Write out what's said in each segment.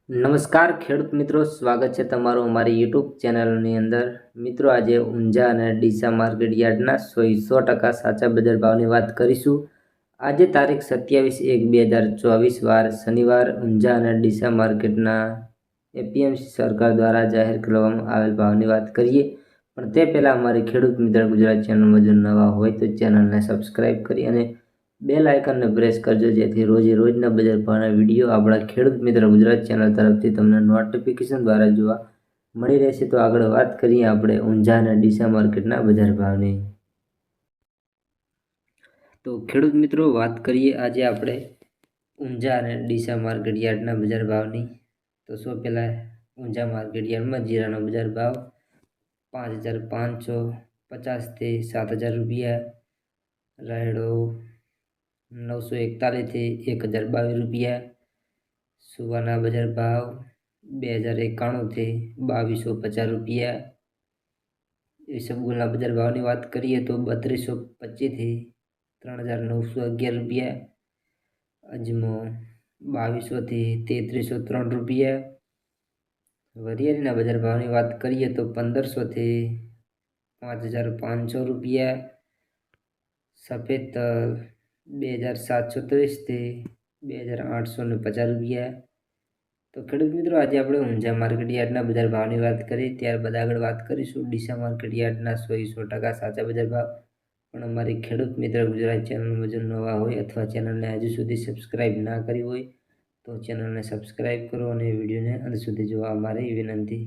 નમસ્કાર ખેડૂત મિત્રો, સ્વાગત છે તમારું અમારી યુટ્યુબ ચેનલની અંદર। મિત્રો, આજે ઊંઝા અને ડીસા માર્કેટ યાર્ડના 100% સાચા બજાર ભાવની વાત કરીશું। આજે તારીખ 27/1/2024 વાર શનિવાર ઊંઝા અને ડીસા માર્કેટના એપીએમસી સરકાર દ્વારા જાહેર કરવામાં આવેલ ભાવની વાત કરીએ। પણ તે પહેલાં અમારી ખેડૂત મિત્ર ગુજરાત ચેનલમાં જો નવા હોય તો ચેનલને સબસ્ક્રાઈબ કરી અને બેલ આઇકનને પ્રેસ કરજો, જેથી રોજે રોજના બજાર ભાવના વિડીયો આપણા ખેડૂત મિત્ર ગુજરાત ચેનલ તરફથી તમને નોટિફિકેશન દ્વારા જોવા મળી રહેશે। તો આગળ વાત કરીએ આપણે ઊંઝા અને ડીસા માર્કેટના બજાર ભાવની। તો ખેડૂત મિત્રો, વાત કરીએ આજે આપણે ઊંઝા અને ડીસા માર્કેટ યાર્ડના બજાર ભાવની। તો સૌ પહેલાં ઊંઝા માર્કેટ યાર્ડમાં જીરાનો બજાર ભાવ 5550થી 7000 રૂપિયા, રાયડો 941 થી 1022 રૂપિયા, સુવાના બજાર ભાવ 2091 થી 2250 રૂપિયા, ઈસબગુલના બજાર ભાવની વાત કરીએ તો 3225 થી 3911 રૂપિયા, અજમો 2200 થી 3303 રૂપિયા, વરિયાળીના બજાર ભાવની વાત કરીએ તો 1500 થી 5500 રૂપિયા, સફેદ તલ 2730 થી 2850 રૂપિયા। તો ખેડૂત મિત્રો, આજે આપણે ઊંઝા માર્કેટ યાર્ડના બજાર ભાવની વાત કરી, ત્યારબાદ આગળ વાત કરીશું ડીસા માર્કેટ યાર્ડના 100% સાચા બજાર ભાવ। પણ અમારી ખેડૂત મિત્ર ગુજરાત ચેનલમાં જો નવા હોય અથવા ચેનલને હજુ સુધી સબસ્ક્રાઈબ ના કરી હોય તો ચેનલને સબસ્ક્રાઈબ કરો અને વિડીયોને અંત સુધી જોવા અમારી વિનંતી।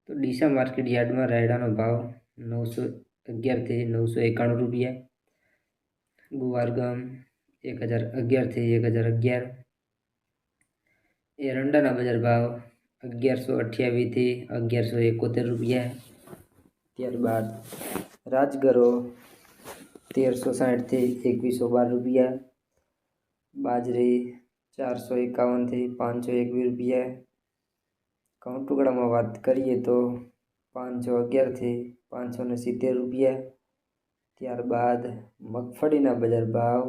તો ડીસા માર્કેટ યાર્ડમાં રાયડાનો ભાવ 911 થી 991 રૂપિયા, ગુવારગમ 1011 થી 1011, એરંડાના બજાર ભાવ 1128 થી 1171 રૂપિયા। ત્યારબાદ રાજગરો 1360 થી 2112 રૂપિયા, બાજરી 451 થી 521 રૂપિયા, ઘઉં ટુકડામાં વાત કરીએ તો 511 થી 570 રૂપિયા। ત્યારબાદ મગફળીના બજાર ભાવ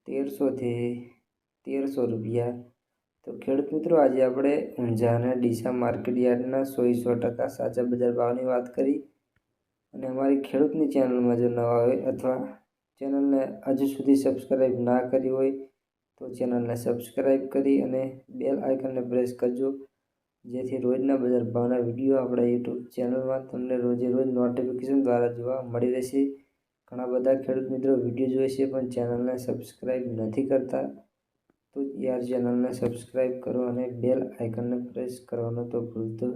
1300 થી 1300 રૂપિયા। તો ખેડૂત મિત્રો, આજે આપણે ઊંઝા અને ડીસા માર્કેટ યાર્ડના 100% સાચા બજાર ભાવની વાત કરી। અને અમારી ખેડૂતની ચેનલમાં જો નવા હોય અથવા ચેનલને હજુ સુધી સબસ્ક્રાઈબ ના કરી હોય તો ચેનલને સબસ્ક્રાઈબ કરી અને બેલ આઇકનને પ્રેસ કરજો, જેથી રોજના બજાર ભાવના વિડીયો આપણા યુટ્યુબ ચેનલમાં તમને રોજે રોજ નોટિફિકેશન દ્વારા જોવા મળી રહેશે। ઘણા બધા ખેડૂત મિત્રો વિડીયો જોઈ છે પણ ચેનલને સબસ્ક્રાઈબ નથી કરતા, તો યાર ચેનલને સબસ્ક્રાઈબ કરો અને બેલ આઇકનને પ્રેસ કરવાનું તો ભૂલતો